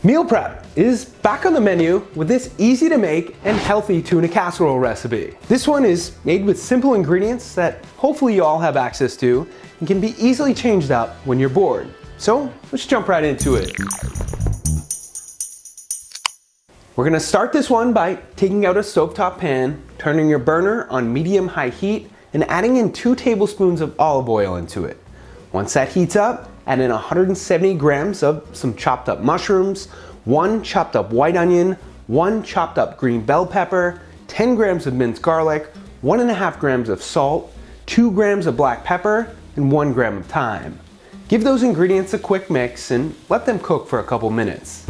Meal prep is back on the menu with this easy to make and healthy tuna casserole recipe. This one is made with simple ingredients that hopefully you all have access to and can be easily changed up when you're bored. So let's jump right into it. We're gonna start this one by taking out a stovetop pan, turning your burner on medium-high heat, and adding in 2 tablespoons of olive oil into it. Once that heats up, add in 170 grams of some chopped up mushrooms, 1 chopped up white onion, 1 chopped up green bell pepper, 10 grams of minced garlic, 1.5 grams of salt, 2 grams of black pepper, and 1 gram of thyme. Give those ingredients a quick mix and let them cook for a couple minutes.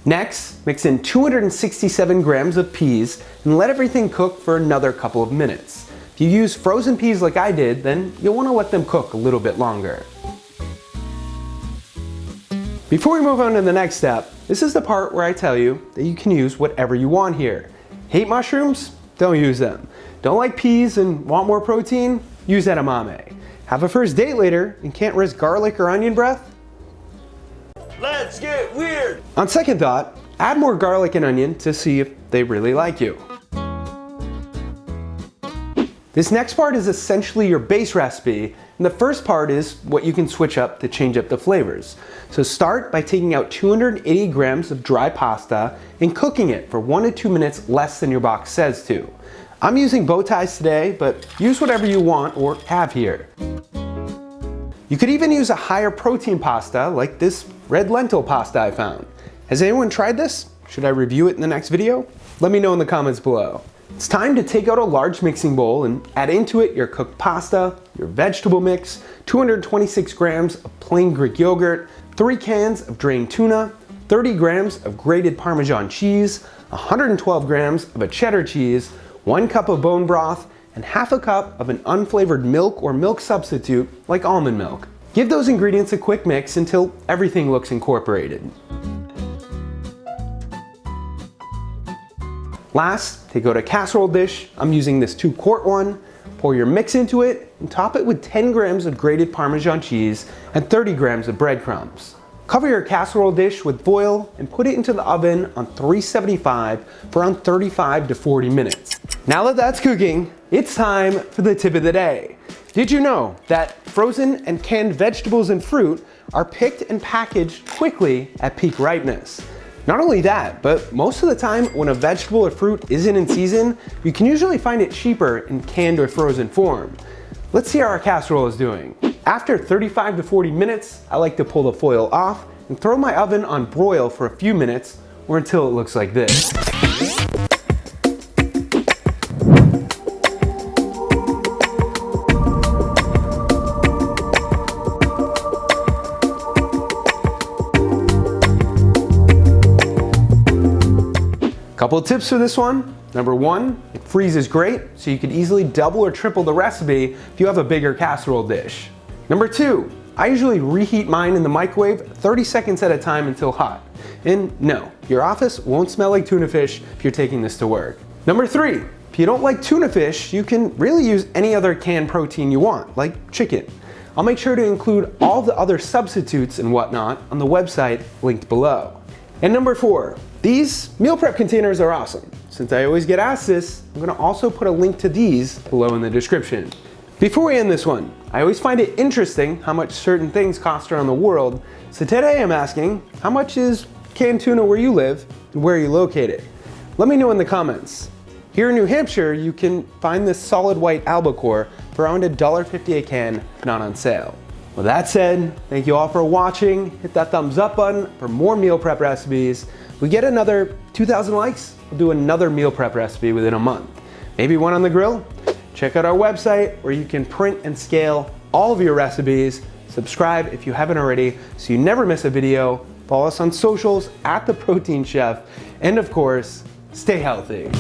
Next, mix in 267 grams of peas and let everything cook for another couple of minutes. If you use frozen peas like I did, then you'll want to let them cook a little bit longer. Before we move on to the next step, this is the part where I tell you that you can use whatever you want here. Hate mushrooms? Don't use them. Don't like peas and want more protein? Use edamame. Have a first date later and can't risk garlic or onion breath? Let's get weird! On second thought, add more garlic and onion to see if they really like you. This next part is essentially your base recipe, and the first part is what you can switch up to change up the flavors. So start by taking out 280 grams of dry pasta and cooking it for 1 to 2 minutes less than your box says to. I'm using bow ties today, but use whatever you want or have here. You could even use a higher protein pasta like this red lentil pasta I found. Has anyone tried this? Should I review it in the next video? Let me know in the comments below. It's time to take out a large mixing bowl and add into it your cooked pasta, your vegetable mix, 226 grams of plain Greek yogurt, 3 cans of drained tuna, 30 grams of grated Parmesan cheese, 112 grams of a cheddar cheese, 1 cup of bone broth, and half a cup of an unflavored milk or milk substitute like almond milk. Give those ingredients a quick mix until everything looks incorporated. Last, take out a casserole dish. I'm using this 2-quart one. Pour your mix into it and top it with 10 grams of grated Parmesan cheese and 30 grams of breadcrumbs. Cover your casserole dish with foil and put it into the oven on 375 for around 35 to 40 minutes. Now that that's cooking, it's time for the tip of the day. Did you know that frozen and canned vegetables and fruit are picked and packaged quickly at peak ripeness? Not only that, but most of the time when a vegetable or fruit isn't in season, you can usually find it cheaper in canned or frozen form. Let's see how our casserole is doing. After 35 to 40 minutes, I like to pull the foil off and throw my oven on broil for a few minutes or until it looks like this. Couple of tips for this one. Number 1, it freezes great, so you could easily double or triple the recipe if you have a bigger casserole dish. Number 2, I usually reheat mine in the microwave 30 seconds at a time until hot. And no, your office won't smell like tuna fish if you're taking this to work. Number 3, if you don't like tuna fish, you can really use any other canned protein you want, like chicken. I'll make sure to include all the other substitutes and whatnot on the website linked below. And number 4, these meal prep containers are awesome. Since I always get asked this, I'm gonna also put a link to these below in the description. Before we end this one, I always find it interesting how much certain things cost around the world, so today I'm asking, how much is canned tuna where you live and where are you located? Let me know in the comments. Here in New Hampshire, you can find this solid white albacore for around $1.50 a can, not on sale. With that said, thank you all for watching. Hit that thumbs up button for more meal prep recipes. If we get another 2,000 likes, we'll do another meal prep recipe within a month. Maybe one on the grill. Check out our website where you can print and scale all of your recipes. Subscribe if you haven't already so you never miss a video. Follow us on socials @TheProteinChef. And of course, stay healthy.